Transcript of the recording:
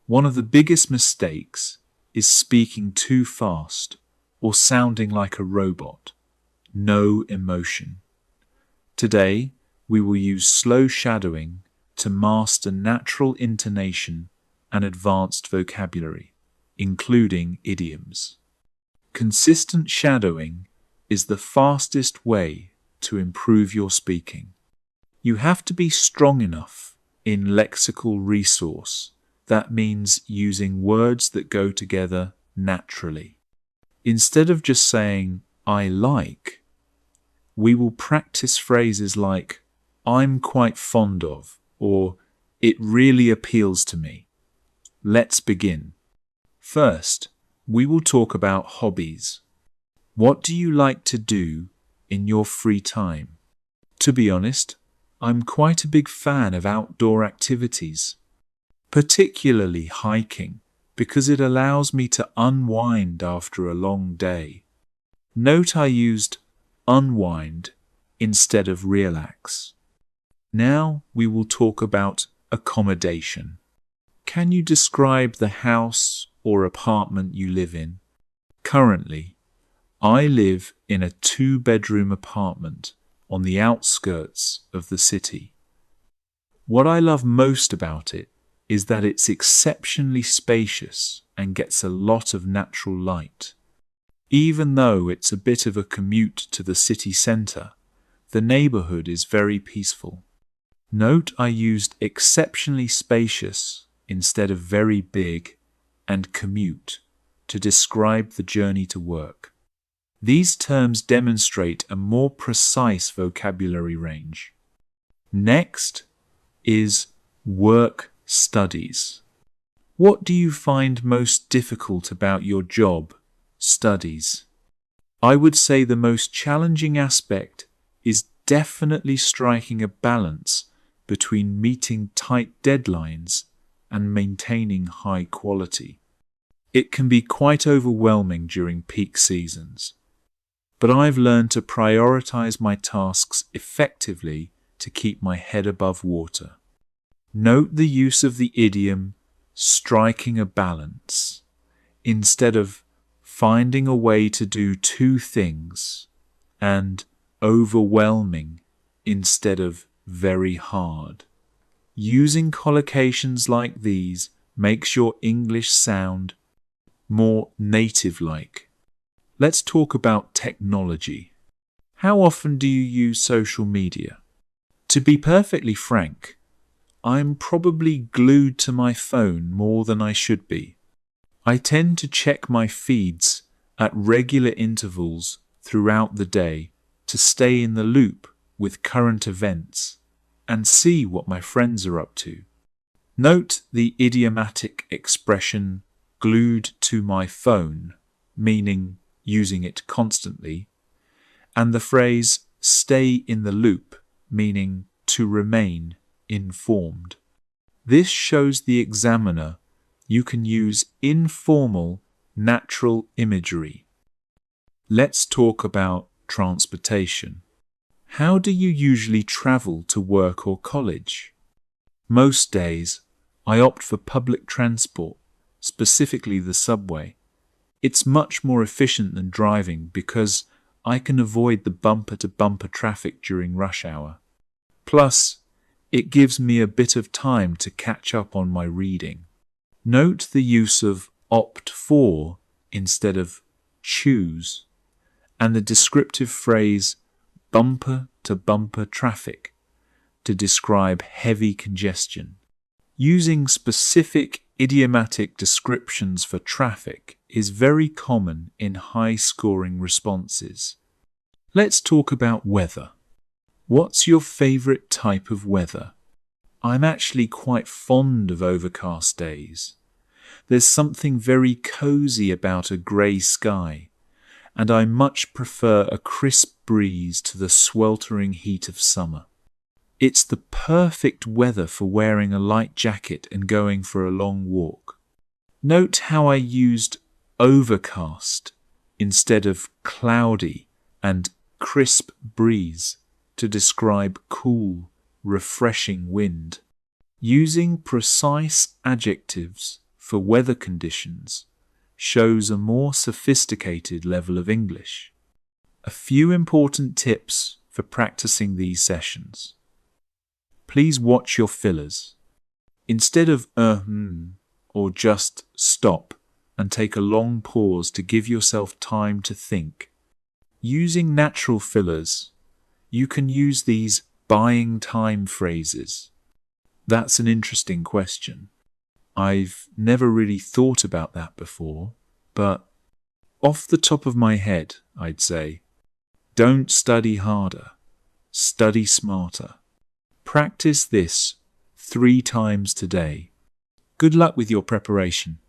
One of the biggest mistakes is speaking too fast or sounding like a robot. No emotion. Today, we will use slow shadowing to master natural intonation and advanced vocabulary, including idioms. Consistent shadowing is the fastest way to improve your speaking. You have to be strong enough in lexical resource. That means using words that go together naturally. Instead of just saying, I like, we will practice phrases like, I'm quite fond of, or it really appeals to me. Let's begin. First, we will talk about hobbies. What do you like to do in your free time? To be honest, I'm quite a big fan of outdoor activities, particularly hiking, because it allows me to unwind after a long day. Note I used unwind instead of relax. Now we will talk about accommodation. Can you describe the house or apartment you live in? Currently, I live in a 2-bedroom apartment on the outskirts of the city. What I love most about it is that it's exceptionally spacious and gets a lot of natural light. Even though it's a bit of a commute to the city centre, the neighbourhood is very peaceful. Note I used exceptionally spacious instead of very big and commute to describe the journey to work. These terms demonstrate a more precise vocabulary range. Next is work studies. What do you find most difficult about your job, studies? I would say the most challenging aspect is definitely striking a balance between meeting tight deadlines and maintaining high quality. It can be quite overwhelming during peak seasons, but I've learned to prioritize my tasks effectively to keep my head above water. Note the use of the idiom striking a balance instead of finding a way to do two things and overwhelming instead of very hard. Using collocations like these makes your English sound more native-like. Let's talk about technology. How often do you use social media? To be perfectly frank, I'm probably glued to my phone more than I should be. I tend to check my feeds at regular intervals throughout the day to stay in the loop with current events and see what my friends are up to. Note the idiomatic expression glued to my phone, meaning using it constantly, and the phrase stay in the loop, meaning to remain informed. This shows the examiner you can use informal, natural imagery. Let's talk about transportation. How do you usually travel to work or college? Most days, I opt for public transport, specifically the subway. It's much more efficient than driving because I can avoid the bumper-to-bumper traffic during rush hour. Plus, it gives me a bit of time to catch up on my reading. Note the use of opt for instead of choose, and the descriptive phrase bumper-to-bumper traffic to describe heavy congestion. Using specific idiomatic descriptions for traffic is very common in high-scoring responses. Let's talk about weather. What's your favorite type of weather? I'm actually quite fond of overcast days. There's something very cozy about a grey sky, and I much prefer a crisp breeze to the sweltering heat of summer. It's the perfect weather for wearing a light jacket and going for a long walk. Note how I used overcast instead of cloudy and crisp breeze to describe cool, refreshing wind. Using precise adjectives for weather conditions shows a more sophisticated level of English. A few important tips for practicing these sessions. Please watch your fillers. Instead of or just stop and take a long pause to give yourself time to think. Using natural fillers, you can use these buying time phrases. That's an interesting question. I've never really thought about that before, but off the top of my head, I'd say, don't study harder, study smarter. Practice this 3 times today. Good luck with your preparation.